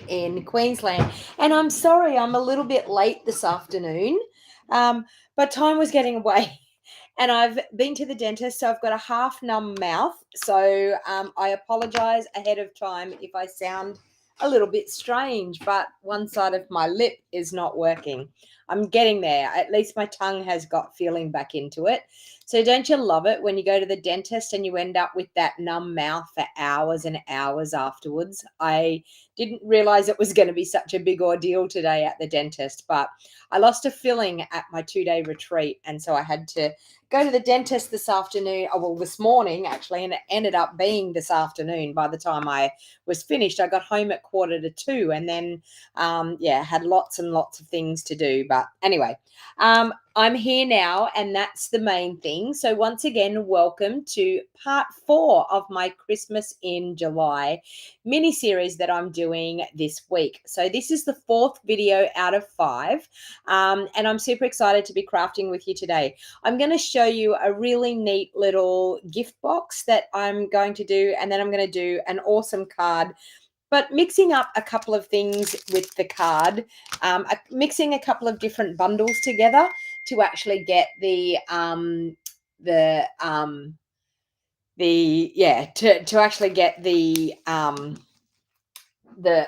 in Queensland. And I'm sorry, I'm a little bit late this afternoon, but time was getting away. And I've been to the dentist, so I've got a half numb mouth. So I apologize ahead of time if I sound a little bit strange, but one side of my lip is not working. I'm getting there. At least my tongue has got feeling back into it. So don't you love it when you go to the dentist and you end up with that numb mouth for hours and hours afterwards? I didn't realize it was going to be such a big ordeal today at the dentist, but I lost a filling at my 2-day retreat, and so I had to go to the dentist this afternoon, this morning actually, and it ended up being this afternoon. By the time I was finished, I got home at 1:45, and then had lots and lots of things to do. But anyway, I'm here now, and that's the main thing. So once again, welcome to part 4 of my Christmas in July mini series that I'm doing this week. So this is the 4th video out of 5, and I'm super excited to be crafting with you today. I'm going to show you a really neat little gift box that I'm going to do, and then I'm going to do an awesome card, but mixing up a couple of things with the card, mixing a couple of different bundles together to actually get to actually get the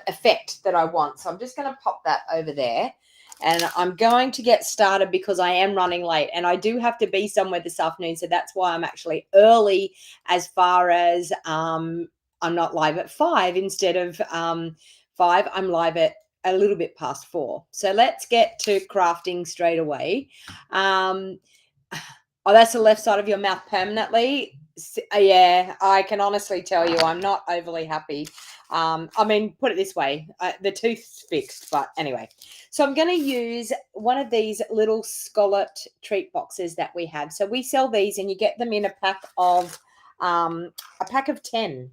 effect that I want. So I'm just going to pop that over there. And I'm going to get started because I am running late and I do have to be somewhere this afternoon. So that's why I'm actually early, as far as I'm not live at 5 instead of 5. I'm live at a little bit past 4. So let's get to crafting straight away. That's the left side of your mouth permanently. Yeah, I can honestly tell you I'm not overly happy. Put it this way, the tooth's fixed, but anyway. So I'm going to use one of these little scalloped treat boxes that we have. So we sell these and you get them in a pack of 10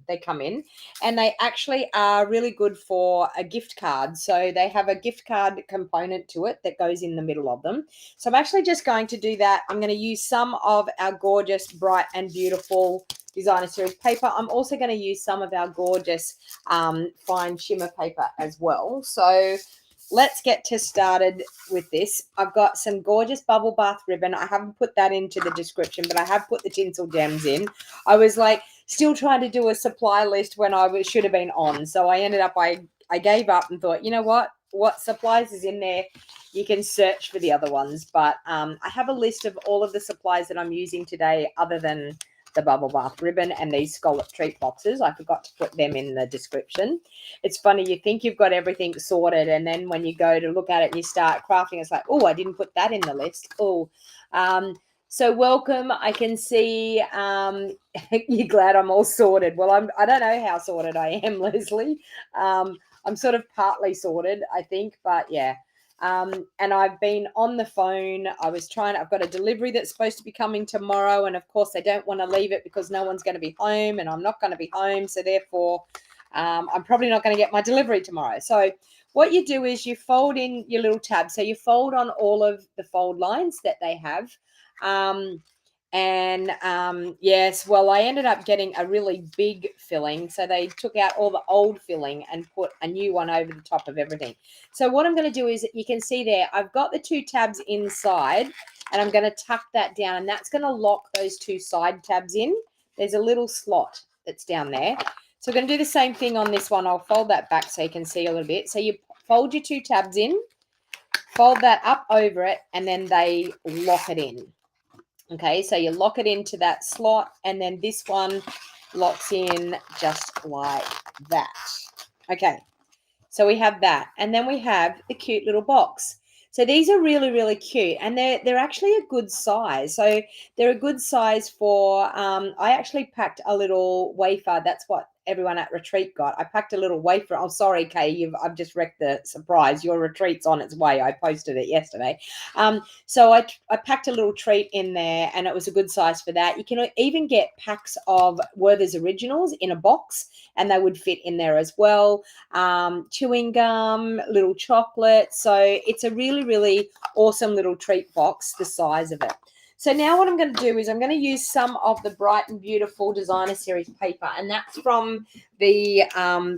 they come in, and they actually are really good for a gift card. So they have a gift card component to it that goes in the middle of them. So I'm actually just going to do that. I'm going to use some of our gorgeous Bright and Beautiful Designer Series paper. I'm also going to use some of our gorgeous fine shimmer paper as well. So let's get started with this. I've got some gorgeous bubble bath ribbon. I haven't put that into the description, but I have put the tinsel gems in. I was like still trying to do a supply list when should have been on. So I ended up, I gave up and thought, you know what supplies is in there? You can search for the other ones. But I have a list of all of the supplies that I'm using today other than the bubble bath ribbon and these scalloped treat boxes. I forgot to put them in the description. It's funny, you think you've got everything sorted, and then when you go to look at it and you start crafting, it's like, oh, I didn't put that in the list. So welcome. I can see you're glad I'm all sorted. Well, I don't know how sorted I am, Leslie. I'm sort of partly sorted, I think, but yeah. And I've been on the phone. I've got a delivery that's supposed to be coming tomorrow. And of course, they don't want to leave it because no one's going to be home and I'm not going to be home. So therefore, I'm probably not going to get my delivery tomorrow. So what you do is you fold in your little tab. So you fold on all of the fold lines that they have. Yes, well, I ended up getting a really big filling. So they took out all the old filling and put a new one over the top of everything. So what I'm going to do is, you can see there, I've got the 2 tabs inside and I'm going to tuck that down, and that's going to lock those 2 side tabs in. There's a little slot that's down there. So we're going to do the same thing on this one. I'll fold that back so you can see a little bit. So you fold your 2 tabs in, fold that up over it, and then they lock it in. Okay, so you lock it into that slot, and then this one locks in just like that. Okay, so we have that, and then we have the cute little box. So these are really, really cute, and they're actually a good size. So they're a good size for, I actually packed a little wafer. That's what everyone at retreat got. I packed a little wafer. Oh, sorry, Kay, I've just wrecked the surprise. Your retreat's on its way. I posted it yesterday. So I packed a little treat in there, and it was a good size for that. You can even get packs of Werther's Originals in a box, and they would fit in there as well. Chewing gum, little chocolate. So it's a really, really awesome little treat box, the size of it. So now what I'm going to do is I'm going to use some of the Bright and Beautiful Designer Series paper, and that's from the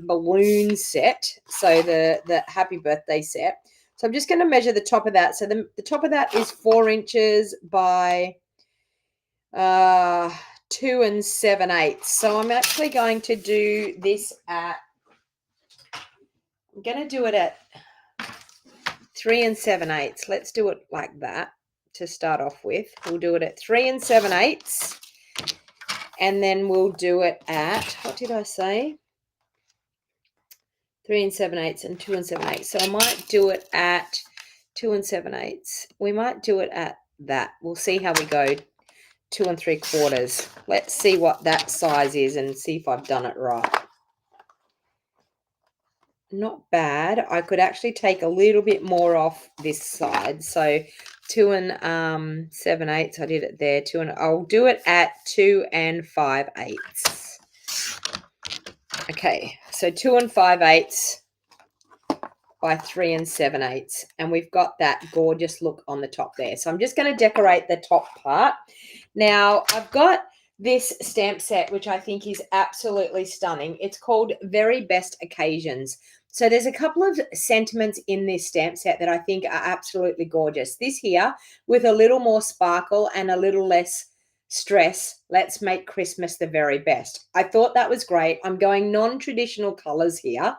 balloon set, so the Happy Birthday set. So I'm just going to measure the top of that. So the top of that is 4 inches by 2 7/8. So I'm actually going to do this at, I'm going to do it at 3 7/8. Let's do it like that to start off with. We'll do it at 3 7/8. And then we'll do it at, what did I say? 3 7/8 and 2 7/8. So I might do it at 2 7/8. We might do it at that. We'll see how we go. 2 3/4. Let's see what that size is and see if I've done it right. Not bad. I could actually take a little bit more off this side. So 2 7/8. I did it there. I'll do it at 2 5/8. Okay, so 2 5/8 by 3 7/8, and we've got that gorgeous look on the top there. So I'm just going to decorate the top part. Now I've got this stamp set, which I think is absolutely stunning. It's called Very Best Occasions. So there's a couple of sentiments in this stamp set that I think are absolutely gorgeous. This here, with a little more sparkle and a little less stress, let's make Christmas the very best. I thought that was great. I'm going non-traditional colors here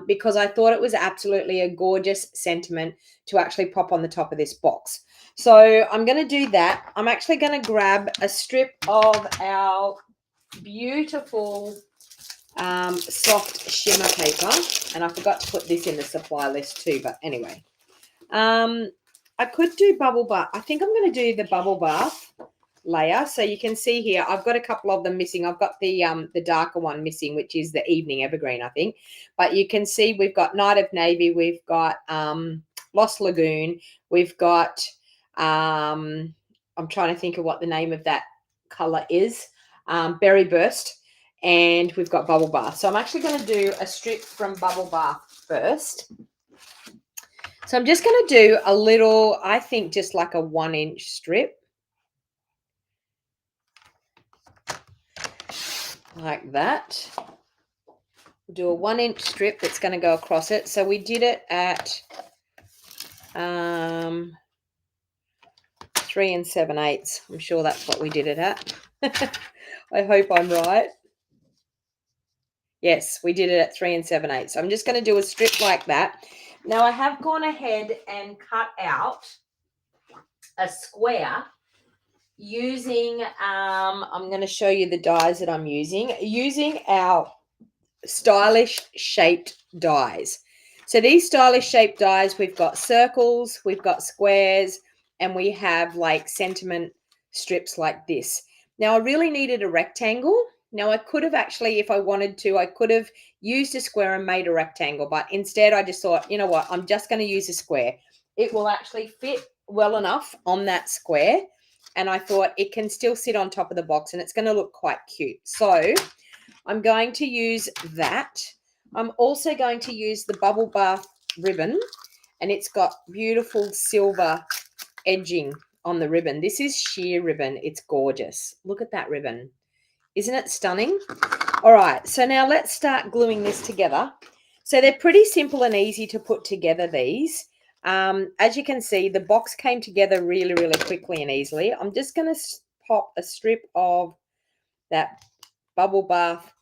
because I thought it was absolutely a gorgeous sentiment to actually pop on the top of this box. So I'm going to do that. I'm actually going to grab a strip of our beautiful soft shimmer paper, and I forgot to put this in the supply list too, but anyway, I could do bubble bath. I think I'm going to do the bubble bath layer. So you can see here I've got a couple of them missing. I've got the darker one missing, which is the Evening Evergreen, I think, but you can see we've got Night of Navy, we've got Lost Lagoon, we've got I'm trying to think of what the name of that color is, Berry Burst, and we've got Bubble Bath. So I'm actually going to do a strip from Bubble Bath first. So I'm just going to do a little, I think just like a 1-inch strip. Like that. We'll do a 1-inch strip that's going to go across it. So we did it at 3 7/8. I'm sure that's what we did it at. I hope I'm right. Yes, we did it at 3 7/8. So I'm just going to do a strip like that. Now I have gone ahead and cut out a square using, I'm going to show you the dies that I'm using our stylish shaped dies. So these stylish shaped dies, we've got circles, we've got squares, and we have like sentiment strips like this. Now I really needed a rectangle. Now I could have actually, if I wanted to, I could have used a square and made a rectangle, but instead I just thought, you know what, I'm just going to use a square. It will actually fit well enough on that square, and I thought it can still sit on top of the box and it's going to look quite cute. So I'm going to use that. I'm also going to use the Bubble Bath ribbon, and it's got beautiful silver edging on the ribbon. This is sheer ribbon. It's gorgeous. Look at that ribbon. Isn't it stunning? All right, so now let's start gluing this together. So they're pretty simple and easy to put together, these. As you can see, the box came together really, really quickly and easily. I'm just going to pop a strip of that Bubble Bath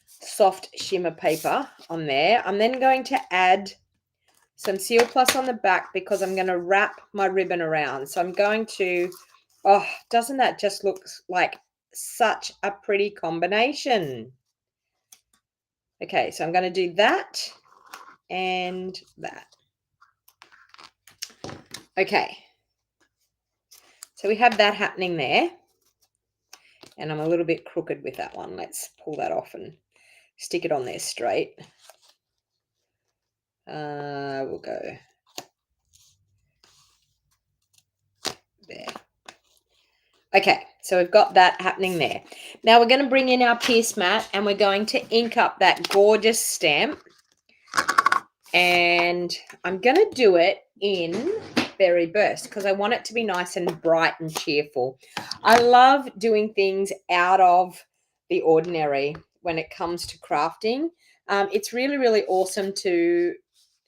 soft shimmer paper on there. I'm then going to add some Seal Plus on the back because I'm going to wrap my ribbon around. So I'm going to, oh, doesn't that just look like such a pretty combination? Okay, so I'm going to do that and that. Okay, so we have that happening there, and I'm a little bit crooked with that one. Let's pull that off and stick it on there straight. We'll go there. Okay, so we've got that happening there. Now we're going to bring in our pierce mat and we're going to ink up that gorgeous stamp. And I'm going to do it in berry burst because I want it to be nice and bright and cheerful. I love doing things out of the ordinary when it comes to crafting. It's really, really awesome to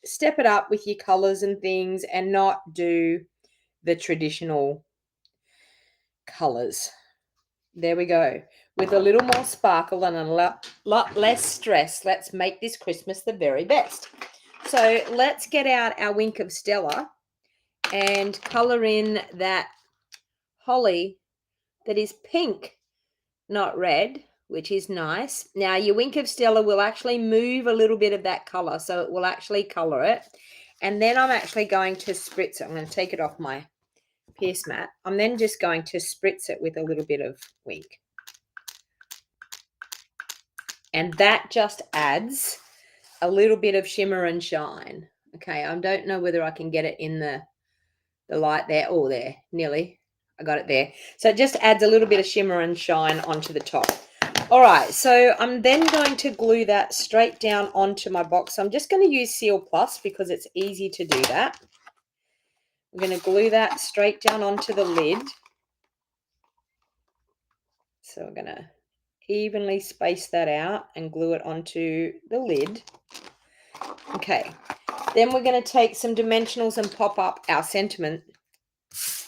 step it up with your colors and things and not do the traditional colors. There we go. With a little more sparkle and a lot less stress, let's make this Christmas the very best. So let's get out our Wink of Stella and color in that holly that is pink, not red, which is nice. Now your Wink of Stella will actually move a little bit of that color, so it will actually color it. And then I'm actually going to spritz it. I'm going to take it off my pierce mat. I'm then just going to spritz it with a little bit of Wink. And that just adds a little bit of shimmer and shine. Okay, I don't know whether I can get it in the light there. Oh, there, nearly. I got it there. So it just adds a little bit of shimmer and shine onto the top. All right, so I'm then going to glue that straight down onto my box. I'm just going to use Seal Plus because it's easy to do that. I'm going to glue that straight down onto the lid. So we're going to evenly space that out and glue it onto the lid. Okay, then we're going to take some dimensionals and pop up our sentiment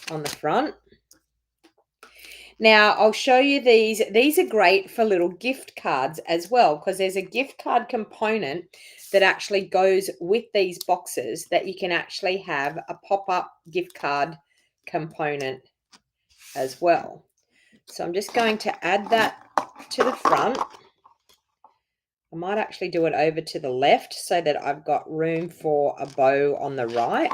on the front. Now, I'll show you these. These are great for little gift cards as well because there's a gift card component that actually goes with these boxes that you can actually have a pop-up gift card component as well. So I'm just going to add that to the front. I might actually do it over to the left so that I've got room for a bow on the right.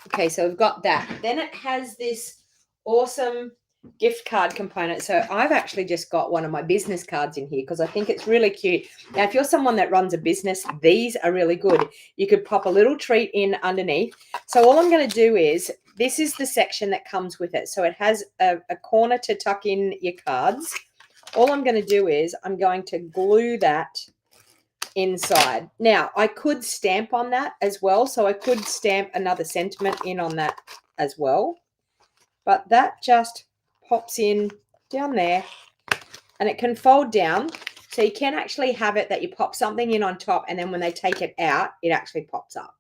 Okay, so we've got that. Then it has this awesome gift card component. So I've actually just got one of my business cards in here because I think it's really cute. Now, if you're someone that runs a business, these are really good. You could pop a little treat in underneath. So all I'm going to do is, this is the section that comes with it. So it has a corner to tuck in your cards. All I'm going to do is I'm going to glue that inside. Now, I could stamp on that as well. So I could stamp another sentiment in on that as well. But that just pops in down there and it can fold down. So you can actually have it that you pop something in on top and then when they take it out, it actually pops up.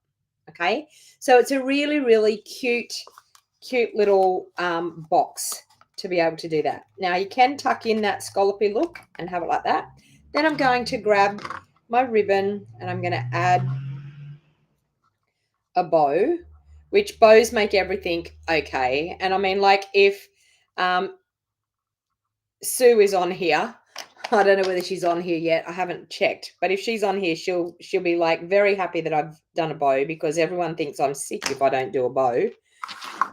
Okay. So it's a really, really cute little box to be able to do that. Now you can tuck in that scallopy look and have it like that. Then I'm going to grab my ribbon and I'm going to add a bow, which bows make everything okay. And I mean, like if Sue is on here, I don't know whether she's on here yet. I haven't checked, but if she's on here, she'll be like very happy that I've done a bow because everyone thinks I'm sick if I don't do a bow.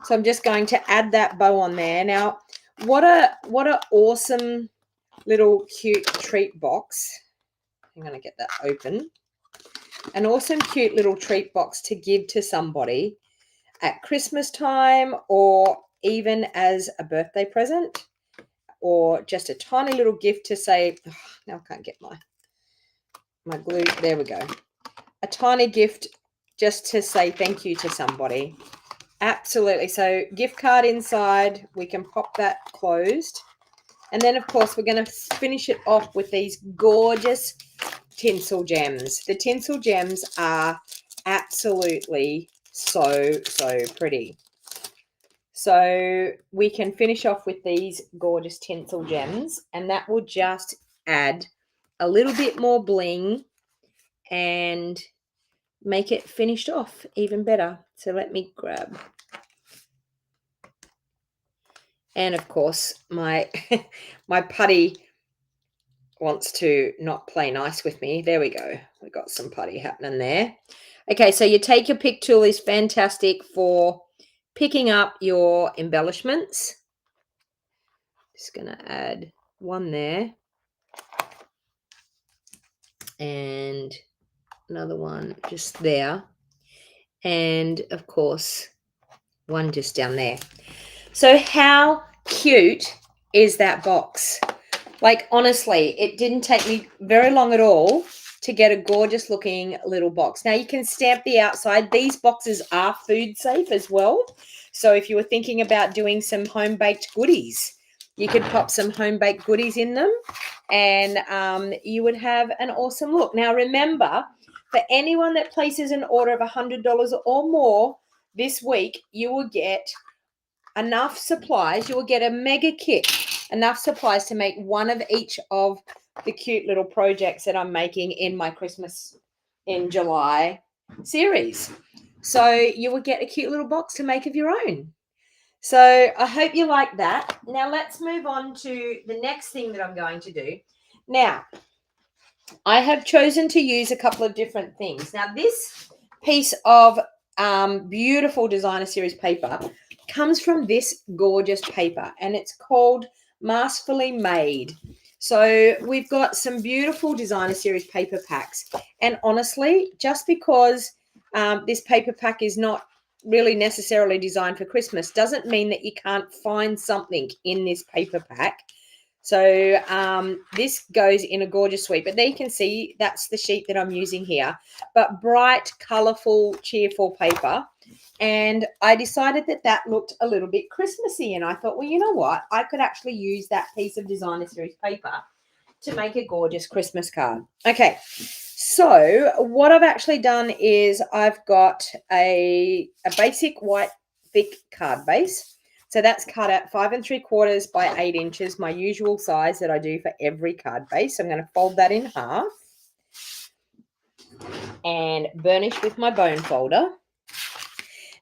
So I'm just going to add that bow on there. Now, what a awesome little cute treat box. I'm going to get that open. An awesome cute little treat box to give to somebody at Christmas time or even as a birthday present or just a tiny little gift to say, oh, now I can't get my glue. There we go. A tiny gift just to say thank you to somebody. Absolutely. So gift card inside, we can pop that closed. And then, of course, we're going to finish it off with these gorgeous tinsel gems. The tinsel gems are absolutely so pretty. So we can finish off with these gorgeous tinsel gems and that will just add a little bit more bling and make it finished off even better. So let me grab. And of course, my my putty wants to not play nice with me. There we go. We got some putty happening there. Okay, so you take your pick tool is fantastic for picking up your embellishments. Just going to add one there. And another one just there. And of course, one just down there. So how cute is that box? Like, honestly, it didn't take me very long at all to get a gorgeous looking little box. Now you can stamp the outside. These boxes are food safe as well. So if you were thinking about doing some home baked goodies, you could pop some home baked goodies in them, and you would have an awesome look. Now remember, for anyone that places an order of $100 or more this week, you will get enough supplies. You will get a mega kit, enough supplies to make one of each of the cute little projects that I'm making in my Christmas in July series. So you will get a cute little box to make of your own. So I hope you like that. Now let's move on to the next thing that I'm going to do. Now, I have chosen to use a couple of different things. Now, this piece of beautiful designer series paper comes from this gorgeous paper, and it's called Masterfully Made. So we've got some beautiful designer series paper packs, and honestly, just because this paper pack is not really necessarily designed for Christmas doesn't mean that you can't find something in this paper pack. So this goes in a gorgeous suite, but there you can see that's the sheet that I'm using here, but bright, colorful, cheerful paper. And I decided that that looked a little bit Christmassy, and I thought, well, you know what? I could actually use that piece of designer series paper to make a gorgeous Christmas card. Okay, so what I've actually done is I've got a basic white thick card base. So that's cut at 5 3/4 by 8 inches, my usual size that I do for every card base. I'm going to fold that in half and burnish with my bone folder.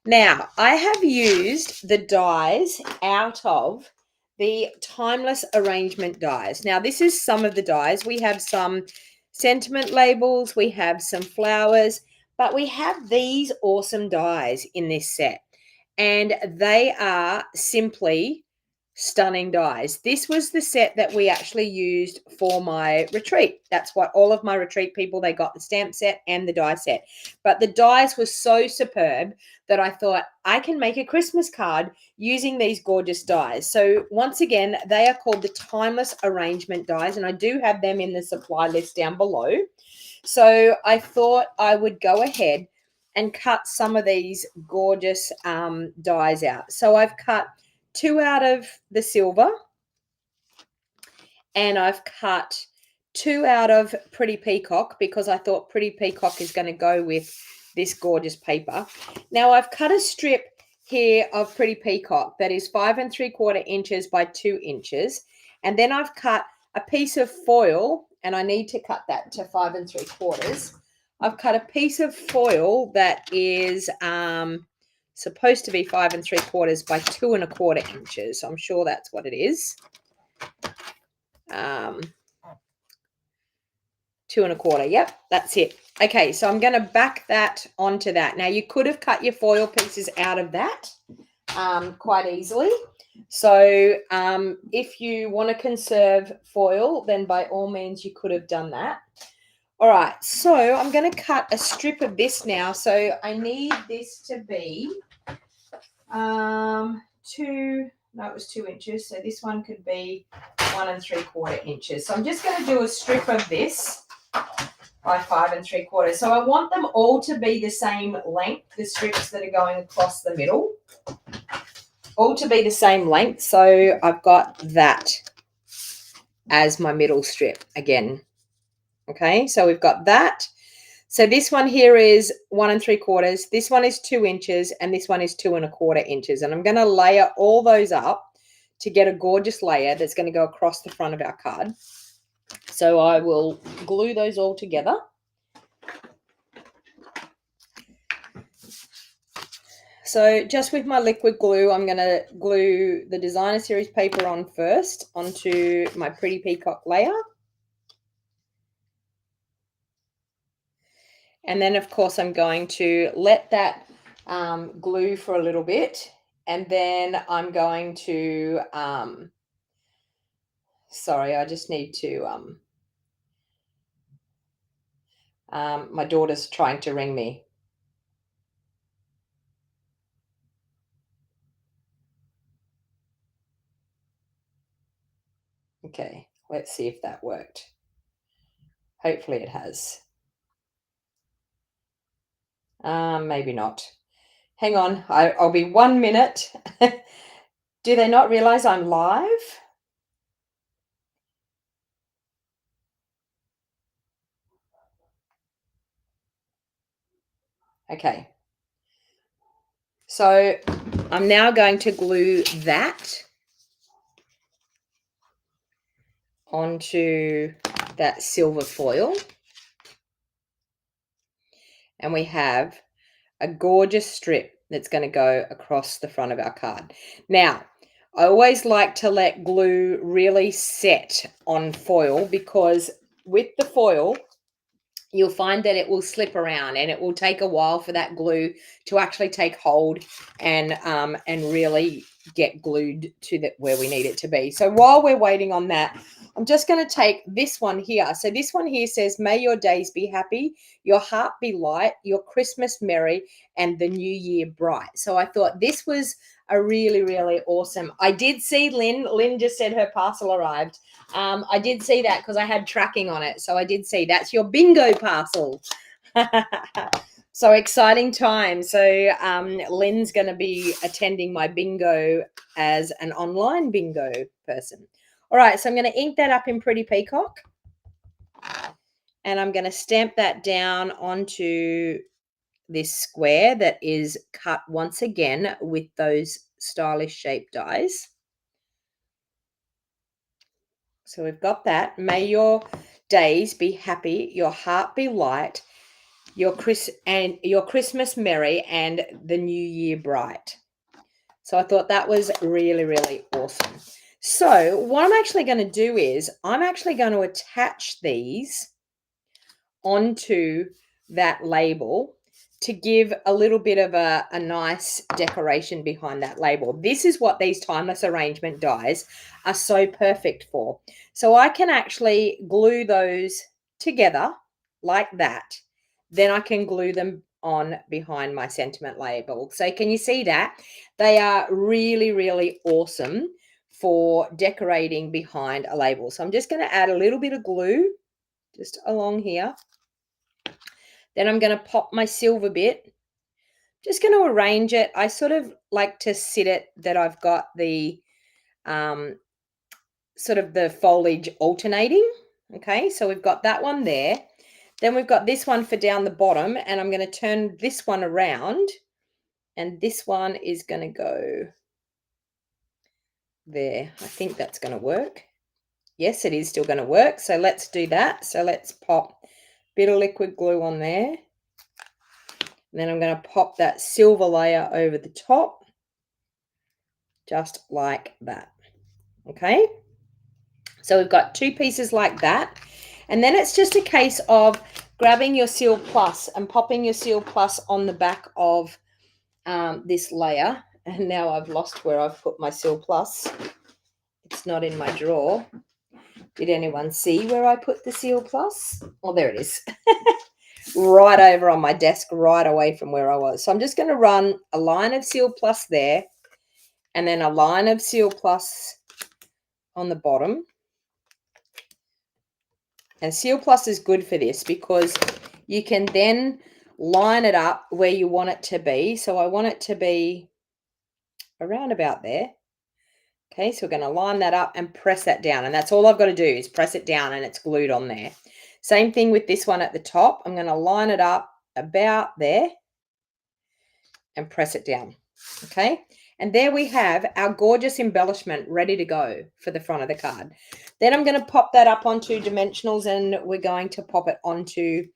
Now, I have used the dies out of the Timeless Arrangement dies. Now, this is some of the dies. We have some sentiment labels, we have some flowers, but we have these awesome dies in this set. And they are simply stunning dies. This was the set that we actually used for my retreat. That's what all of my retreat people, they got the stamp set and the die set. But the dies were so superb that I thought I can make a Christmas card using these gorgeous dies. So once again, they are called the Timeless Arrangement dies, and I do have them in the supply list down below. So I thought I would go ahead and cut some of these gorgeous dies out. So I've cut 2 out of the silver, and I've cut 2 out of Pretty Peacock because I thought Pretty Peacock is going to go with this gorgeous paper. Now I've cut a strip here of Pretty Peacock that is 5 3/4 inches by 2 inches, and then I've cut a piece of foil, and I need to cut that to 5 3/4. I've cut a piece of foil that is supposed to be 5 3/4 by 2 1/4 inches. I'm sure that's what it is. 2 1/4. Yep, that's it. Okay, so I'm going to back that onto that. Now, you could have cut your foil pieces out of that quite easily. So if you want to conserve foil, then by all means, you could have done that. All right, so I'm going to cut a strip of this now. So I need this to be it was 2 inches. So this one could be 1 3/4 inches. So I'm just going to do a strip of this by 5 3/4. So I want them all to be the same length, the strips that are going across the middle, all to be the same length. So I've got that as my middle strip again. Okay, so we've got that. So this one here is 1 3/4. This one is 2 inches, and this one is 2 1/4 inches. And I'm going to layer all those up to get a gorgeous layer that's going to go across the front of our card. So I will glue those all together. So just with my liquid glue, I'm going to glue the designer series paper on first onto my Pretty Peacock layer. And then, of course, I'm going to let that glue for a little bit. And then I'm going to, sorry, I just need to, my daughter's trying to ring me. Okay, let's see if that worked. Hopefully it has. Maybe not. Hang on, I'll be 1 minute. Do they not realize I'm live? Okay. So I'm now going to glue that onto that silver foil. And we have a gorgeous strip that's going to go across the front of our card. Now, I always like to let glue really set on foil, because with the foil, you'll find that it will slip around and it will take a while for that glue to actually take hold and really get glued to where we need it to be. So while we're waiting on that, I'm just going to take this one here. So this one here says, may your days be happy, your heart be light, your Christmas merry, and the new year bright. So I thought this was a really, really awesome. I did see Lynn just said her parcel arrived. I did see that because I had tracking on it. So I did see that's your bingo parcel. So exciting time. So Lynn's going to be attending my bingo as an online bingo person. All right, so I'm going to ink that up in Pretty Peacock. And I'm going to stamp that down onto this square that is cut once again with those stylish shape dies. So we've got that. May your days be happy, your heart be light, your Christmas merry, and the new year bright. So I thought that was really, really awesome. So what I'm actually going to do is I'm actually going to attach these onto that label to give a little bit of a nice decoration behind that label. This is what these timeless arrangement dies are so perfect for. So I can actually glue those together like that. Then I can glue them on behind my sentiment label. So can you see that? They are really, really awesome for decorating behind a label. So I'm just going to add a little bit of glue just along here. Then I'm going to pop my silver bit. Just going to arrange it. I sort of like to sit it that I've got the sort of the foliage alternating. Okay, so we've got that one there. Then we've got this one for down the bottom, and I'm going to turn this one around, and this one is going to go there. I think that's going to work. Yes, it is still going to work. So let's do that. So let's pop a bit of liquid glue on there. And then I'm going to pop that silver layer over the top, just like that. Okay. So we've got two pieces like that. And then it's just a case of grabbing your Seal Plus and popping your Seal Plus on the back of this layer. And now I've lost where I've put my Seal Plus. It's not in my drawer. Did anyone see where I put the Seal Plus? Oh, there it is. Right over on my desk, right away from where I was. So I'm just going to run a line of Seal Plus there, and then a line of Seal Plus on the bottom. And Seal Plus is good for this because you can then line it up where you want it to be. So I want it to be around about there. Okay, so we're going to line that up and press that down. And that's all I've got to do is press it down, and it's glued on there. Same thing with this one at the top. I'm going to line it up about there and press it down. Okay, and there we have our gorgeous embellishment ready to go for the front of the card. Then I'm going to pop that up onto dimensionals, and we're going to pop it onto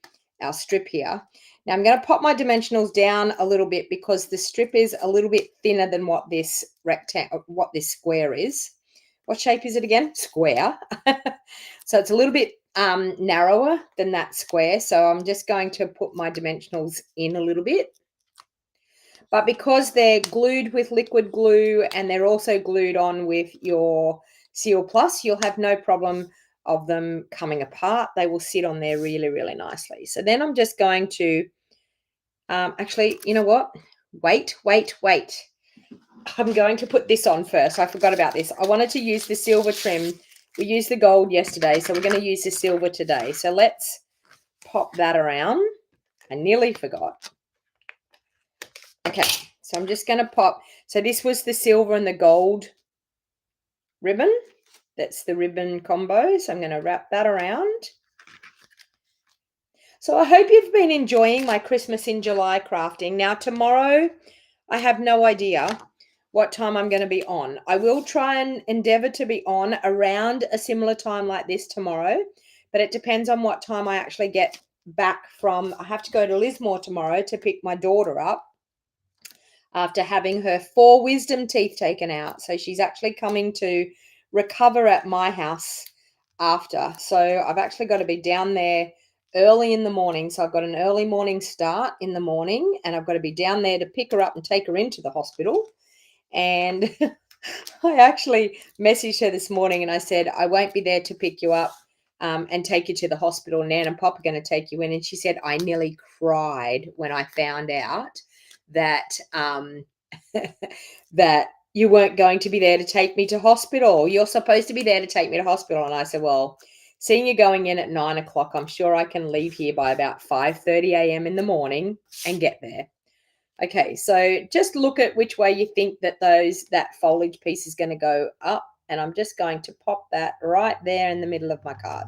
our strip here. Now I'm going to pop my dimensionals down a little bit because the strip is a little bit thinner than what this rectangle, what this square is. What shape is it again? Square. So it's a little bit narrower than that square. So I'm just going to put my dimensionals in a little bit. But because they're glued with liquid glue and they're also glued on with your Seal Plus, you'll have no problem of them coming apart. They will sit on there really, really nicely. So then I'm just going to, actually, you know what? Wait. I'm going to put this on first. I forgot about this. I wanted to use the silver trim. We used the gold yesterday, so we're going to use the silver today. So let's pop that around. I nearly forgot. Okay, so I'm just going to pop. So this was the silver and the gold ribbon. That's the ribbon combo. So I'm going to wrap that around. So I hope you've been enjoying my Christmas in July crafting. Now tomorrow, I have no idea what time I'm going to be on. I will try and endeavor to be on around a similar time like this tomorrow, but it depends on what time I actually get back from. I have to go to Lismore tomorrow to pick my daughter up after having her 4 wisdom teeth taken out. So she's actually coming to recover at my house after. So I've actually got to be down there early in the morning. So I've got an early morning start in the morning, and I've got to be down there to pick her up and take her into the hospital. And I actually messaged her this morning and I said, I won't be there to pick you up and take you to the hospital. Nan and Pop are going to take you in. And she said, I nearly cried when I found out that that you weren't going to be there to take me to hospital. You're supposed to be there to take me to hospital. And I said, well, seeing you going in at 9 o'clock, I'm sure I can leave here by about 5:30 a.m. in the morning and get there. Okay, so just look at which way you think that that foliage piece is going to go up, and I'm just going to pop that right there in the middle of my card.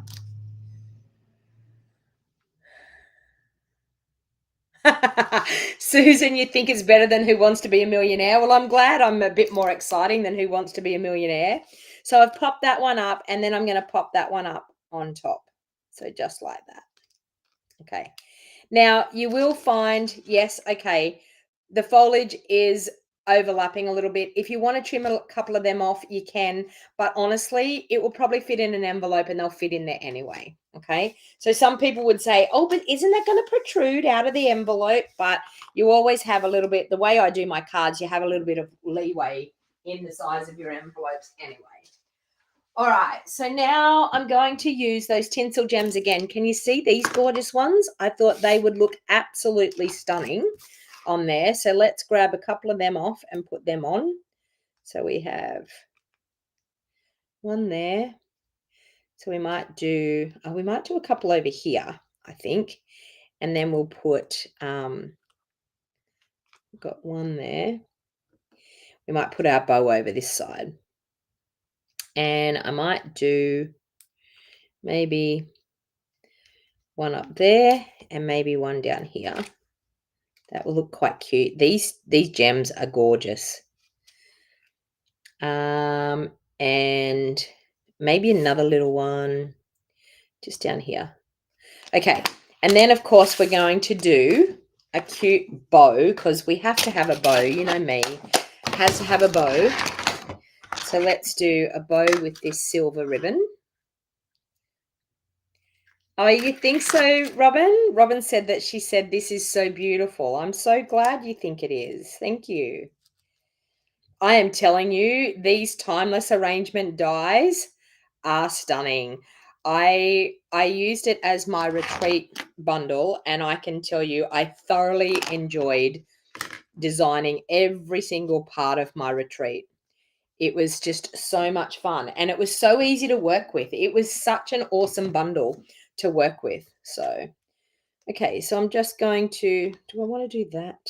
Susan, you think it's better than Who Wants to Be a Millionaire? Well, I'm glad I'm a bit more exciting than Who Wants to Be a Millionaire. So I've popped that one up, and then I'm going to pop that one up on top. So just like that. Okay. Now you will find, yes, okay, the foliage is overlapping a little bit. If you want to trim a couple of them off, you can, but honestly, it will probably fit in an envelope and they'll fit in there anyway. Okay. So some people would say, oh, but isn't that going to protrude out of the envelope? But you always have a little bit, the way I do my cards, you have a little bit of leeway in the size of your envelopes anyway. All right, so now I'm going to use those tinsel gems again. Can you see these gorgeous ones? I thought they would look absolutely stunning on there. So let's grab a couple of them off and put them on. So we have one there. So we might do a couple over here, I think. And then we'll put, got one there. We might put our bow over this side. And I might do maybe one up there and maybe one down here. That will look quite cute. These gems are gorgeous. And maybe another little one just down here. Okay, and then of course we're going to do a cute bow because we have to have a bow. You know me, has to have a bow. So let's do a bow with this silver ribbon. Oh, you think so, Robin? Robin said that she said this is so beautiful. I'm so glad you think it is. Thank you. I am telling you, these timeless arrangement dies are stunning. I used it as my retreat bundle, and I can tell you I thoroughly enjoyed designing every single part of my retreat. It was just so much fun, and it was so easy to work with. It was such an awesome bundle to work with. So, okay, so I'm just going to, do I want to do that?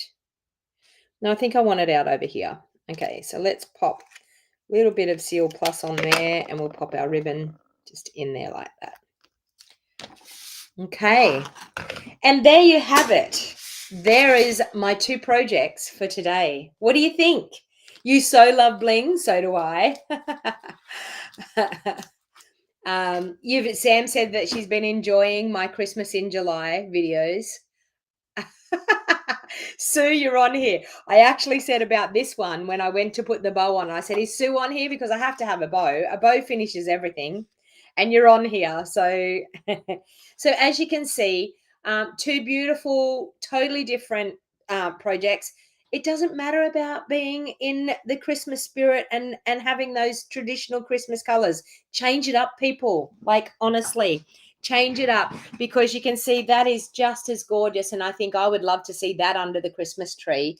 No, I think I want it out over here. Okay, so let's pop a little bit of Seal Plus on there, and we'll pop our ribbon just in there like that. Okay, and there you have it. There is my 2 projects for today. What do you think? You so love bling, so do I. Sam said that she's been enjoying my Christmas in July videos. Sue, you're on here. I actually said about this one when I went to put the bow on. I said, is Sue on here? Because I have to have a bow. A bow finishes everything. And you're on here. So, so as you can see, 2 beautiful, totally different projects. It doesn't matter about being in the Christmas spirit and having those traditional Christmas colors. Change it up, people. Like, honestly, change it up, because you can see that is just as gorgeous, and I think I would love to see that under the Christmas tree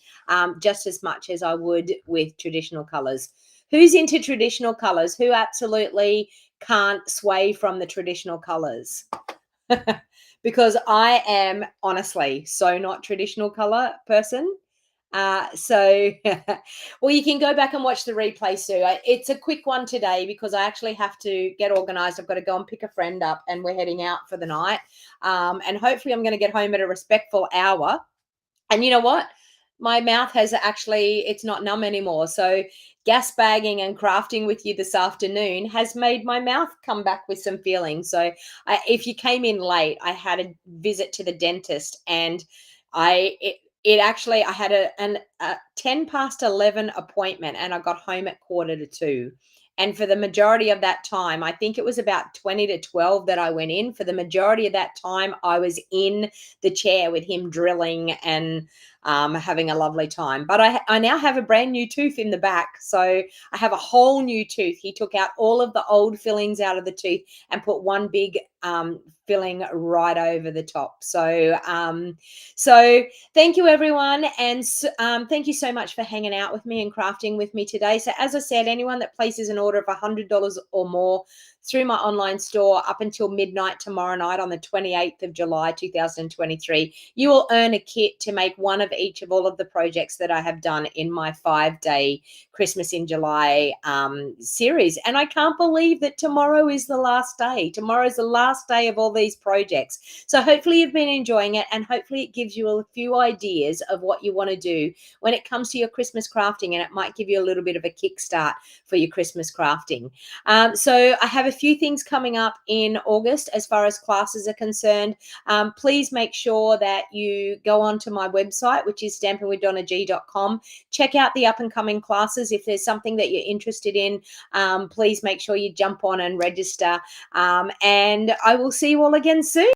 just as much as I would with traditional colors. Who's into traditional colors? Who absolutely can't sway from the traditional colors? Because I am honestly so not traditional color person. So, well, you can go back and watch the replay, Sue. It's a quick one today because I actually have to get organized. I've got to go and pick a friend up, and we're heading out for the night. And hopefully, I'm going to get home at a respectful hour. And you know what? My mouth has actually, it's not numb anymore. So, gas bagging and crafting with you this afternoon has made my mouth come back with some feeling. So, if you came in late, I had a visit to the dentist, and it actually, I had a 10 past 11 appointment, and I got home at quarter to two. And for the majority of that time, I think it was about 20 to 12 that I went in. For the majority of that time, I was in the chair with him drilling and having a lovely time. But I now have a brand new tooth in the back. So I have a whole new tooth. He took out all of the old fillings out of the tooth and put one big filling right over the top. So thank you, everyone. And thank you so much for hanging out with me and crafting with me today. So as I said, anyone that places an order of $100 or more through my online store up until midnight tomorrow night on the 28th of July, 2023, you will earn a kit to make one of each of all of the projects that I have done in my 5-day Christmas in July series. And I can't believe that tomorrow is the last day. Tomorrow is the last day of all these projects. So hopefully you've been enjoying it, and hopefully it gives you a few ideas of what you want to do when it comes to your Christmas crafting, and it might give you a little bit of a kickstart for your Christmas crafting. So I have a few things coming up in August as far as classes are concerned. Please make sure that you go onto my website, which is stampinwithdonnag.com. Check out the up and coming classes. If there's something that you're interested in, please make sure you jump on and register. And I will see you all again soon.